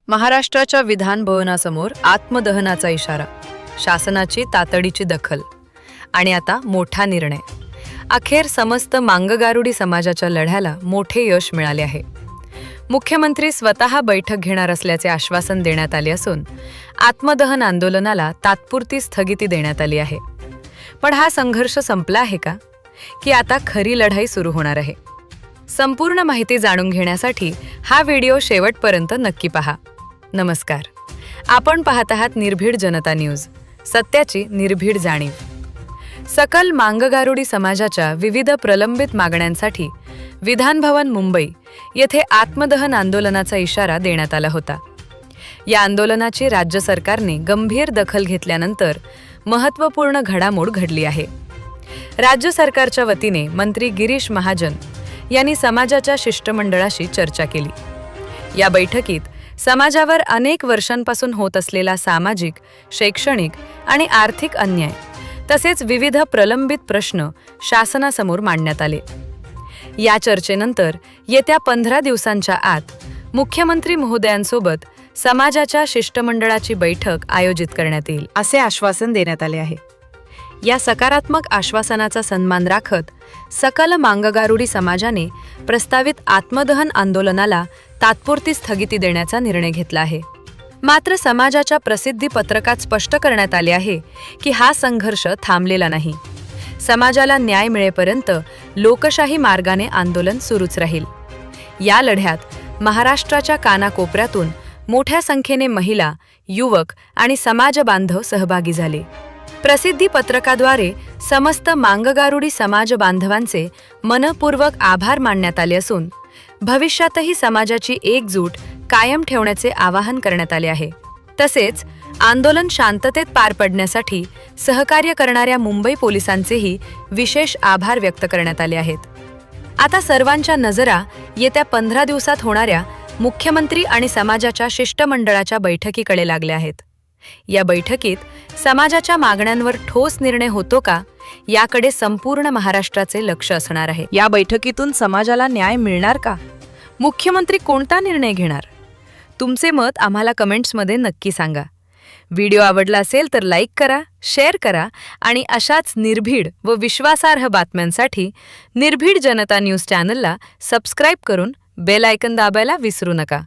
महाराष्ट्राच्या विधान भवनासमोर आत्मदहनाचा इशारा, शासनाची तातडीची दखल आणि आता मोठा निर्णय. अखेर समस्त मांगगारुडी समाजाच्या लढ्याला मोठे यश मिळाले आहे. मुख्यमंत्री स्वतः बैठक घेणार असल्याचे आश्वासन देण्यात आले असून आत्मदहन आंदोलनाला तात्पुरती स्थगिती देण्यात आली आहे. पण हा संघर्ष संपला आहे का, की आता खरी लढाई सुरू होणार आहे? संपूर्ण माहिती जाणून घेण्यासाठी हा व्हिडिओ शेवटपर्यंत नक्की पहा. नमस्कार, आपण पाहत आहात निर्भीड जनता न्यूज, सत्याची निर्भीड जाणीव. सकल मांगगारुडी समाजाच्या विविध प्रलंबित मागण्यांसाठी विधान भवन मुंबई येथे आत्मदहन आंदोलनाचा इशारा देण्यात आला होता. या आंदोलनाची राज्य सरकारने गंभीर दखल घेतल्यानंतर महत्त्वपूर्ण घडामोड घडली आहे. राज्य सरकारच्या वतीने मंत्री गिरीश महाजन यांनी समाजाच्या शिष्टमंडळाशी चर्चा केली. या बैठकीत समाजावर अनेक वर्षांपासून होत असलेला सामाजिक, शैक्षणिक आणि आर्थिक अन्याय तसेच विविध प्रलंबित प्रश्न शासनासमोर मांडण्यात आले. या चर्चेनंतर येत्या 15 दिवसांच्या आत मुख्यमंत्री महोदयांसोबत समाजाच्या शिष्टमंडळाची बैठक आयोजित करण्यात येईल, असे आश्वासन देण्यात आले आहे. या सकारात्मक आश्वासनाचा सन्मान राखत सकल मांगगारुडी समाजाने प्रस्तावित आत्मदहन आंदोलनाला तात्पुरती स्थगिती देण्याचा निर्णय घेतला आहे. मात्र समाजाच्या प्रसिद्धी पत्रकात स्पष्ट करण्यात आले आहे की हा संघर्ष थांबलेला नाही. समाजाला न्याय मिळेपर्यंत लोकशाही मार्गाने आंदोलन सुरूच राहील. या लढ्यात महाराष्ट्राच्या कानाकोपऱ्यातून मोठ्या संख्येने महिला, युवक आणि समाज बांधव सहभागी झाले. प्रसिद्धी पत्रकाद्वारे समस्त मांगगारुडी समाज बांधवांचे मनपूर्वक आभार मानण्यात आले असून भविष्यातही समाजाची एकजूट कायम ठेवण्याचे आवाहन करण्यात आले आहे. तसेच आंदोलन शांततेत पार पडण्यासाठी सहकार्य करणाऱ्या मुंबई पोलिसांचेही विशेष आभार व्यक्त करण्यात आले आहेत. आता सर्वांच्या नजरा येत्या 15 दिवसात होणाऱ्या मुख्यमंत्री आणि समाजाच्या शिष्टमंडळाच्या बैठकीकडे लागल्या आहेत. या बैठकीत समाजाच्या मागण्यांवर ठोस निर्णय होतो का, याकडे संपूर्ण महाराष्ट्राचे लक्ष असणार आहे. या बैठकीतून समाजाला न्याय मिळणार का? मुख्यमंत्री कोणता निर्णय घेणार? तुमचे मत आम्हाला कमेंट्समध्ये नक्की सांगा. व्हिडिओ आवडला असेल तर लाईक करा, शेअर करा आणि अशाच निर्भीड व विश्वासार्ह बातम्यांसाठी निर्भीड जनता न्यूज चॅनलला सबस्क्राईब करून बेल आयकॉन दाबायला विसरू नका.